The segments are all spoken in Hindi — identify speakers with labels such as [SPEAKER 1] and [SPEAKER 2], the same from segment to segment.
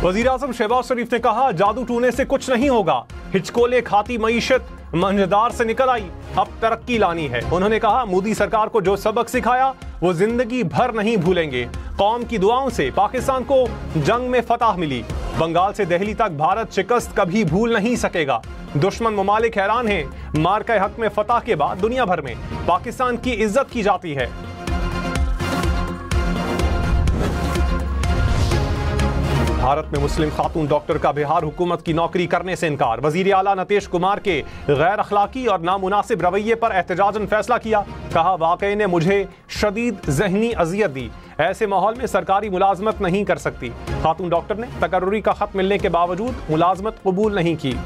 [SPEAKER 1] वज़ीर-ए-आज़म शहबाज शरीफ ने कहा, जादू टूने से कुछ नहीं होगा, हिचकोले खाती मईशत मंझदार से निकल आई, अब तरक्की लानी है। उन्होंने कहा, मोदी सरकार को जो सबक सिखाया वो जिंदगी भर नहीं भूलेंगे। कौम की दुआओं से पाकिस्तान को जंग में फतह मिली, बंगाल से दिल्ली तक भारत शिकस्त कभी भूल नहीं सकेगा। दुश्मन ममालिक हैरान हैं, मार्का हक में फतह के बाद दुनिया भर में पाकिस्तान की इज्जत की जाती है। भारत में मुस्लिम खातून डॉक्टर का बिहार हुकूमत की नौकरी करने से इनकार। वजीर आला नीतीश कुमार के गैर अखलाकी और नामुनासिब रवैये पर एहतजाजन फैसला किया। कहा, वाकई ने मुझे शदीद जहनी अजियत दी, ऐसे माहौल में सरकारी मुलाजमत नहीं कर सकती। खातून डॉक्टर ने तकर्रुरी का खत मिलने के बावजूद मुलाजमत कबूल नहीं की।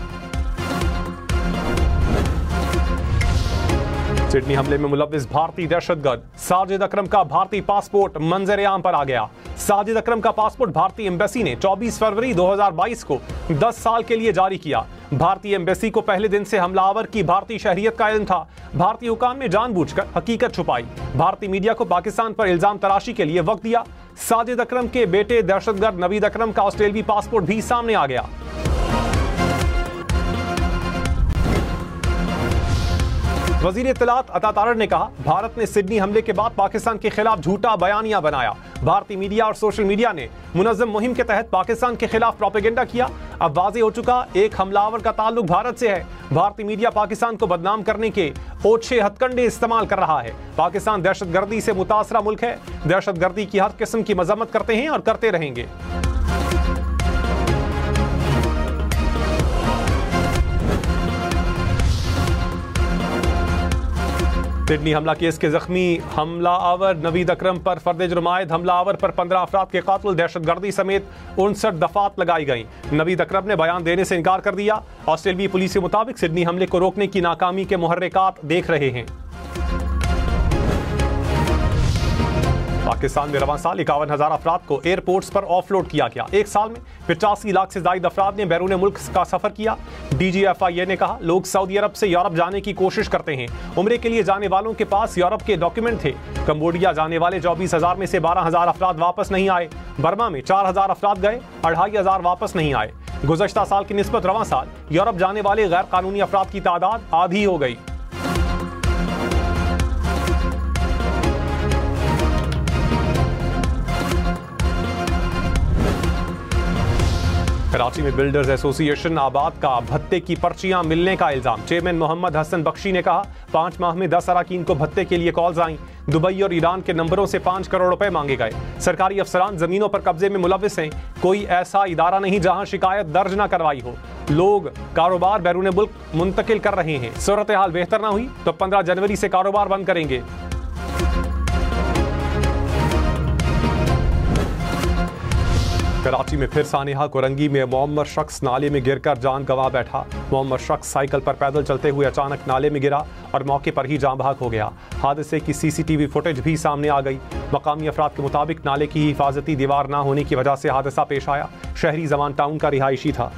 [SPEAKER 1] सिडनी हमले में मुलव्विस भारतीय दहशतगर्द साजिद अकरम का भारतीय पासपोर्ट मंजर आम पर आ गया। साजिद अकरम का पासपोर्ट भारतीय एम्बेसी ने 24 फरवरी 2022 को 10 साल के लिए जारी किया। भारतीय एम्बेसी को पहले दिन से हमलावर की भारतीय शहरियत का इल्म था। भारतीय हुकाम ने जानबूझकर हकीकत छुपाई, भारतीय मीडिया को पाकिस्तान पर इल्जाम तराशी के लिए वक्त दिया। साजिद अकरम के बेटे दहशतगर्द नवीद अकरम का ऑस्ट्रेलियाई पासपोर्ट भी सामने आ गया। वजीर इत्तलात अता तारड़ ने कहा, भारत ने सिडनी हमले के बाद पाकिस्तान के खिलाफ झूठा बयानिया बनाया। भारतीय मीडिया और सोशल मीडिया ने मुनज़्ज़म मुहिम के तहत पाकिस्तान के खिलाफ प्रोपेगेंडा किया। अब वाज़ेह हो चुका, एक हमलावर का ताल्लुक भारत से है। भारतीय मीडिया पाकिस्तान को बदनाम करने के ओछे हथकंडे इस्तेमाल कर रहा है। पाकिस्तान दहशतगर्दी से मुतासरा मुल्क है, दहशतगर्दी की हर किस्म की मजम्मत करते हैं और करते रहेंगे। सिडनी हमला केस के जख्मी हमलावर नवीद अकरम पर फर्द जुर्म आयद हमलावर पर 15 अफराद के कातिल दहशतगर्दी समेत 59 दफात लगाई गई। नवीद अकरम ने बयान देने से इनकार कर दिया। ऑस्ट्रेलियाई पुलिस के मुताबिक सिडनी हमले को रोकने की नाकामी के मुहर्रिकात देख रहे हैं। पाकिस्तान में रवां साल 51,000 अफराद को एयरपोर्ट्स पर ऑफलोड किया गया। एक साल में 85 लाख से ज्यादा अफराद ने बैरून मुल्क का सफर किया। DGFIA ने कहा, लोग सऊदी अरब से यूरोप जाने की कोशिश करते हैं। उम्रे के लिए जाने वालों के पास यूरोप के डॉक्यूमेंट थे। कंबोडिया जाने वाले 24,000 में से 12,000 अफराद वापस नहीं आए। बर्मा में 4,000 अफराद गए, 2,500 वापस नहीं आए। गुज़श्ता साल की निस्बत रवां साल यूरोप जाने वाले गैर कानूनी अफराद की तादाद आधी हो गई। कराची में बिल्डर्स एसोसिएशन आबाद का भत्ते की पर्चियां मिलने का इल्जाम। चेयरमैन मोहम्मद हसन बख्शी ने कहा, 5 माह में 10 अरकान को भत्ते के लिए कॉल्स आईं। दुबई और ईरान के नंबरों से 5 करोड़ रुपए मांगे गए। सरकारी अफसरान जमीनों पर कब्जे में मुलविस हैं। कोई ऐसा इदारा नहीं जहां शिकायत दर्ज न करवाई हो। लोग कारोबार बैरून मुल्क मुंतकिल कर रहे हैं। सूरत हाल बेहतर ना हुई तो 15 जनवरी से कारोबार बंद करेंगे। कराची में फिर सानेहा कोरंगी में मुअम्मर शख्स नाले में गिरकर जान गंवा बैठा। मुअम्मर शख्स साइकिल पर पैदल चलते हुए अचानक नाले में गिरा और मौके पर ही जान बहक हो गया। हादसे की CCTV फुटेज भी सामने आ गई। मकामी अफराद के मुताबिक नाले की हिफाजती दीवार न होने की वजह से हादसा पेश आया। शहरी जमान टाउन का रिहायशी था।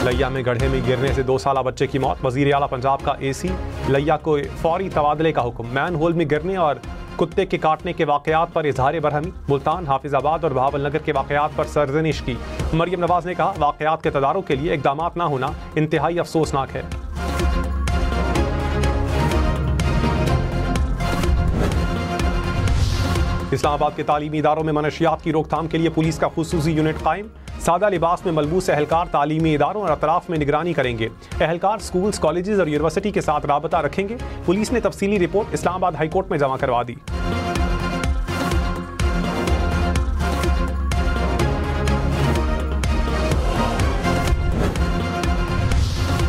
[SPEAKER 1] लैया में गड्ढे में गिरने से 2 साला बच्चे की मौत। वजीर आला पंजाब का AC लैया को फौरी तबादले का हुक्म। मैन होल में गिरने और कुत्ते के काटने के वाकयात पर इजहार बरहमी। मुल्तान, हाफिजाबाद और बहावलनगर के वाकयात पर सरजनिश की। मरियम नवाज ने कहा, वाकयात के तदारुक के लिए इकदामात ना होना इंतहाई अफसोसनाक है। इस्लामाबाद के तालीमी इदारों में मनशियात की रोकथाम के लिए पुलिस का खुसूसी यूनिट कायम। सादा लिबास में मलबूस एहलकार तालीमी इदारों और अतराफ में निगरानी करेंगे। एहलकार स्कूल्स, कॉलेजेस और यूनिवर्सिटी के साथ राबता रखेंगे। पुलिस ने तफसीली रिपोर्ट इस्लामाबाद हाईकोर्ट में जमा करवा दी।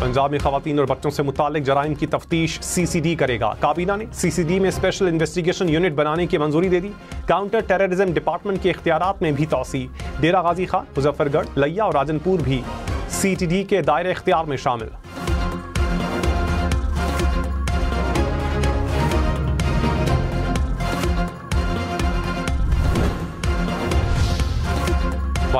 [SPEAKER 1] पंजाब में खवातीन और बच्चों से मुताल्लिक जराइम की तफ्तीश CCD करेगा। काबीना ने CCD में स्पेशल इन्वेस्टिगेशन यूनिट बनाने की मंजूरी दे दी। काउंटर टेररिज्म डिपार्टमेंट के इख्तियारात में भी तोसी। डेरा गाजी खान, मुजफ्फरगढ़, लैया और राजनपुर भी CTD के दायरे इख्तियार में शामिल।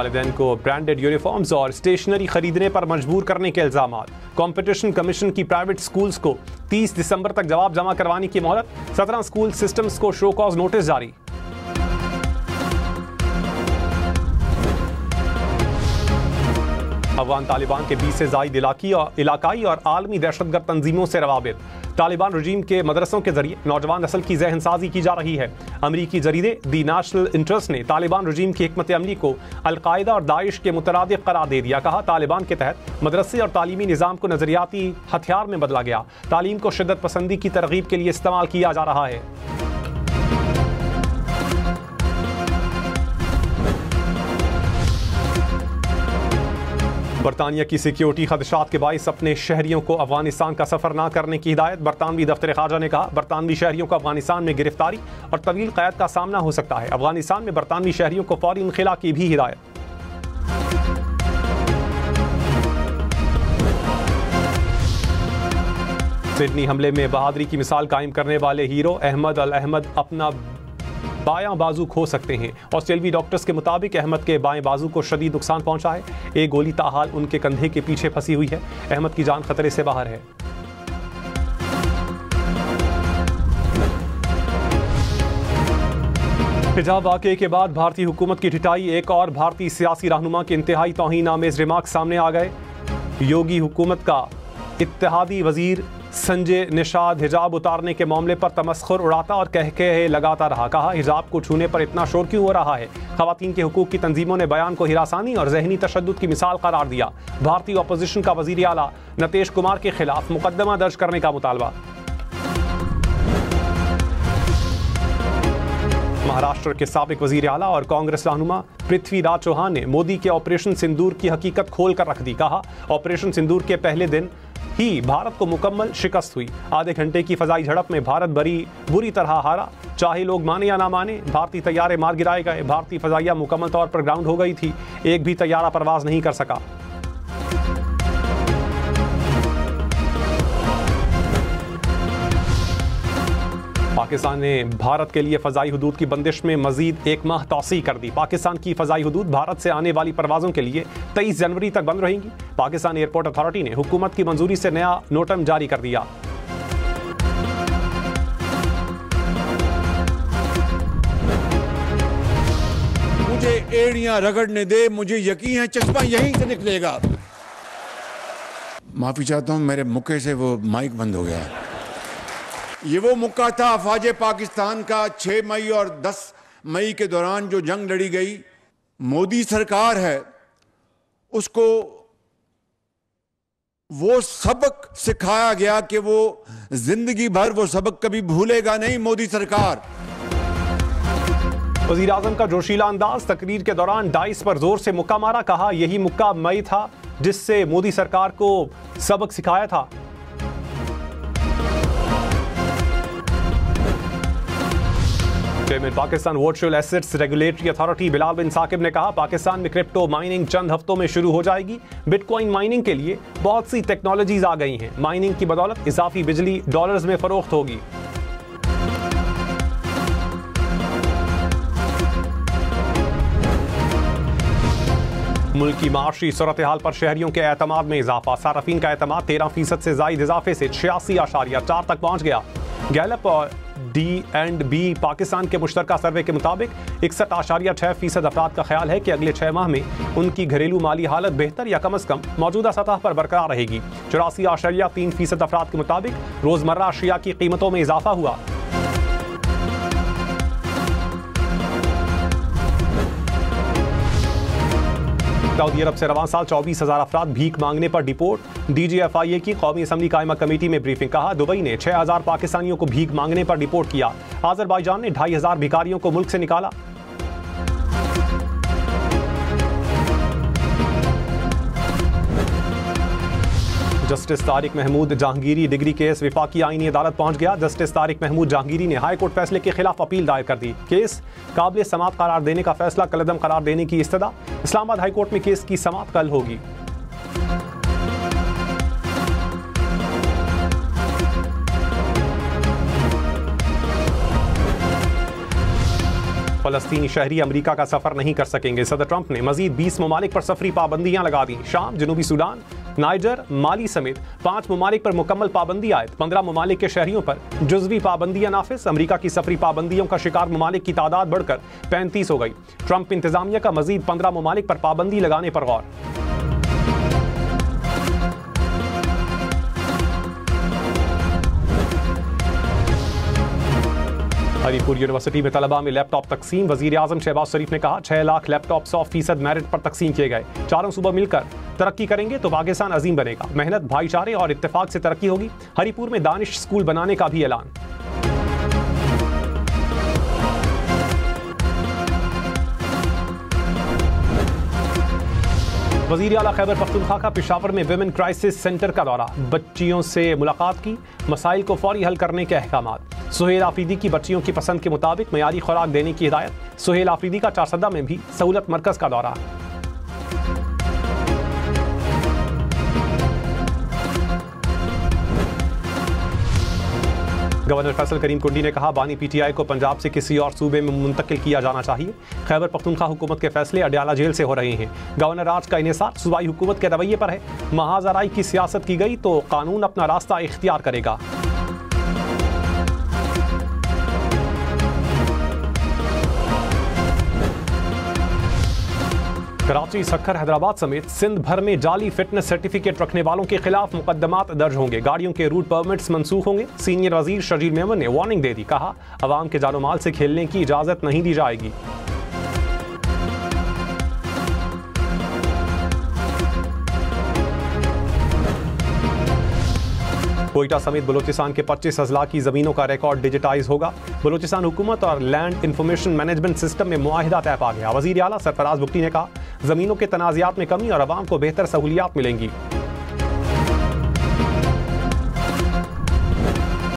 [SPEAKER 1] वालिदैन को ब्रांडेड यूनिफॉर्म्स और स्टेशनरी खरीदने पर मजबूर करने के इल्जाम। कंपटीशन कमीशन की प्राइवेट स्कूल्स को 30 दिसंबर तक जवाब जमा करवाने की मोहलत। 17 स्कूल सिस्टम्स को शो कॉज नोटिस जारी। अफगान तालिबान के 20 से ज़ायद इलाकाई और आलमी दहशतगर्द तंजीमों से रवाबित। तालिबान रजीम के मदरसों के जरिए नौजवान नस्ल की जहनसाजी की जा रही है। अमरीकी जरीदे दी नेशनल इंटरेस्ट ने तालिबान रजीम की हिकमत अमली को अलकायदा और दाइश के मुतरादिफ करार दे दिया। कहा, तालिबान के तहत मदरसे और तालीमी निज़ाम को नजरियाती हथियार में बदला गया। तालीम को शिद्दत पसंदी की तरगीब के लिए इस्तेमाल किया जा रहा है। बरतानिया की सिक्योरिटी खदशात के बाइस अपने शहरियों को अफगानिस्तान का सफर न करने की हिदायत। बरतानवी दफ्तर खारजा ने कहा, बरतानवी शहरियों को अफगानिस्तान में गिरफ्तारी और तवील क़ैद का सामना हो सकता है। अफगानिस्तान में बरतानवी शहरियों को फौरी इनखिला की भी हिदायत। सिडनी हमले में बहादुरी की मिसाल कायम करने वाले हीरो अहमद अल अहमद अपना बायां बाजू खो सकते हैं। ऑस्ट्रेलियाई डॉक्टर्स के मुताबिक अहमद के बाएं बाजू को शदीद नुकसान पहुंचा है। एक गोली ताहाल उनके कंधे के पीछे फंसी हुई है। अहमद की जान खतरे से बाहर है। हिजाब वाक़े के बाद भारतीय हुकूमत की ढिठाई। एक और भारतीय सियासी रहनुमा के इंतहाई तौहीन आमेज रिमार्क सामने आ गए। योगी हुकूमत का इत्तेहादी वजीर संजय निषाद हिजाब उतारने के मामले पर तमस्खुर उड़ाता और कह लगाता रहा। कहा, हिजाब को छूने पर इतना शोर क्यों हो रहा है। ख़वातीन के हुकूक की तंजीमों ने बयान को हिरासानी और ज़हनी तशद्दुद की मिसाल करार दिया। भारतीय अपोजिशन का वज़ीर आला नीतीश कुमार के खिलाफ मुकदमा दर्ज करने का मुतालबा। महाराष्ट्र के साबिक वज़ीर आला और कांग्रेस रहनुमा पृथ्वीराज चौहान ने मोदी के ऑपरेशन सिंदूर की हकीकत खोल कर रख दी। कहा, ऑपरेशन सिंदूर के पहले दिन ही भारत को मुकम्मल शिकस्त हुई। आधे घंटे की फजाई झड़प में भारत बुरी तरह हारा। चाहे लोग माने या ना माने, भारतीय तैयारे मार गिराए गए। भारतीय फजाइया मुकम्मल तौर पर ग्राउंड हो गई थी। एक भी तैयारा परवाज नहीं कर सका। पाकिस्तान ने भारत के लिए फ़ज़ाई हुदूद की बंदिश में मज़ीद 1 माह तौसी कर दी। पाकिस्तान की फ़ज़ाई हुदूद भारत से आने वाली परवाज़ों के लिए 23 जनवरी तक बंद रहेंगी। पाकिस्तान एयरपोर्ट अथॉरिटी ने हुकूमत की मंजूरी से नया नोटम जारी कर दिया।
[SPEAKER 2] मुझे एड़ियां रगड़ने दे, मुझे यकीन है चश्मा यहीं से निकलेगा। माफ़ी चाहता हूँ, मेरे मुक्के से वो माइक बंद हो गया। ये वो मुक्का था अफवाज पाकिस्तान का 6 मई और 10 मई के दौरान जो जंग लड़ी गई। मोदी सरकार है, उसको वो सबक सिखाया गया कि वो जिंदगी भर वो सबक कभी भूलेगा नहीं। मोदी सरकार।
[SPEAKER 1] वज़ीर आज़म का जोशीला अंदाज। तकरीर के दौरान डाइस पर जोर से मुक्का मारा। कहा, यही मुक्का मई था जिससे मोदी सरकार को सबक सिखाया था। Chairman Pakistan virtual assets regulatory authority Bilal bin Saqib ने कहा, पाकिस्तान में क्रिप्टो माइनिंग चंद हफ्तों में शुरू हो जाएगी। बिटकॉइन माइनिंग के लिए बहुत सी टेक्नोलॉजीज आ गई हैं। माइनिंग की बदौलत इजाफी बिजली डॉलर्स में फरोख्त होगी। मुल्क की माशी सूरत हाल पर शहरियों के एतमाद में इजाफा। सार्फिन का एतमाद 13% से जायद इजाफे से 86.4 तक पहुंच गया। गैलप और D&B पाकिस्तान के मुश्तरका सर्वे के मुताबिक 61.6% अफराद का ख्याल है कि अगले 6 माह में उनकी घरेलू माली हालत बेहतर या कम अज कम मौजूदा सतह पर बरकरार रहेगी। 84.3% अफराद के मुताबिक रोजमर्रा अशिया की कीमतों में इजाफा हुआ। सऊदी अरब से रवां साल 24,000 अफराद भीख मांगने पर डिपोर्ट। DGFIA की कौमी असम्बली कायमा कमेटी में ब्रीफिंग। कहा, दुबई ने 6,000 पाकिस्तानियों को भीख मांगने पर डिपोर्ट किया। आज़रबाईजान ने 2,500 भिखारियों को मुल्क से निकाला। Justice Tariq Mahmood Jahangiri degree case विफाकी आईनी अदालत पहुंच गया। जस्टिस तारिक महमूद जहांगीरी ने हाई कोर्ट फैसले के खिलाफ अपील दायर कर दी। केस काबिल समाअत करार देने का फैसला कलअदम करार देने की इस्तदा। इस्लामाबाद हाई कोर्ट में केस की समाअत कल होगी। फलस्तीनी शहरी अमेरिका का सफर नहीं कर सकेंगे। सदर ट्रंप ने मजीद 20 ममालिक पर सफरी पाबंदियां लगा दी। शाम, जनूबी सूडान, नाइजर, माली समेत 5 ममालिक पर मुकम्मल पाबंदी आयद। 15 ममालिक के शहरियों पर जुज़वी पाबंदियां नाफिज। अमेरिका की सफरी पाबंदियों का शिकार ममालिक की तादाद बढ़कर 35 हो गई। ट्रंप इंतजामिया का मजीद 15 ममालिक पर पाबंदी लगाने पर गौर। हरीपुर यूनिवर्सिटी में तलबा में लैपटॉप तकसीम। वजीर आजम शहबाज शरीफ ने कहा 6 लाख लैपटॉप 100% मेरिट पर तकसीम किए गए। चारों सूबा मिलकर तरक्की करेंगे तो पाकिस्तान अजीम बनेगा। मेहनत, भाईचारे और इत्तेफाक से तरक्की होगी। हरीपुर में दानिश स्कूल बनाने का भी ऐलान। वज़ीर आला खैबर पख्तूनख्वा का पेशावर में विमेन क्राइसिस सेंटर का दौरा। बच्चियों से मुलाकात की, मसाइल को फौरी हल करने के अहकामात। सुहेल आफरीदी की बच्चियों की पसंद के मुताबिक मयारी खुराक देने की हिदायत। सुहेल आफरीदी का चारसदा में भी सहूलत मरकज का दौरा। गवर्नर फैसल करीम कुंडी ने कहा बानी पीटीआई को पंजाब से किसी और सूबे में मुंतकिल किया जाना चाहिए। खैबर पख्तूनख्वा हुकूमत के फैसले अडयाला जेल से हो रहे हैं। गवर्नर राज का इन्हिसार सूबाई हुकूमत के रवैये पर है। महाजराई की सियासत की गई तो कानून अपना रास्ता इख्तियार करेगा। कराची, सक्खर, हैदराबाद समेत सिंध भर में जाली फिटनेस सर्टिफिकेट रखने वालों के खिलाफ मुकदमात दर्ज होंगे। गाड़ियों के रूट परमिट्स मंसूख होंगे। सीनियर वजीर शजील मेमन ने वार्निंग दे दी। कहा अवाम के जानो माल से खेलने की इजाजत नहीं दी जाएगी। कोयटा समेत बलूचिस्तान के 25 अजला की जमीनों का रिकॉर्ड डिजिटाइज होगा। बलूचिस्तान हुकूमत और लैंड इंफॉर्मेशन मैनेजमेंट सिस्टम में मुआहिदा तय पा गया। वजीर आला सरफराज बुगटी ने कहा जमीनों के तनाज़ात में कमी और अवाम को बेहतर सहूलियात मिलेंगी।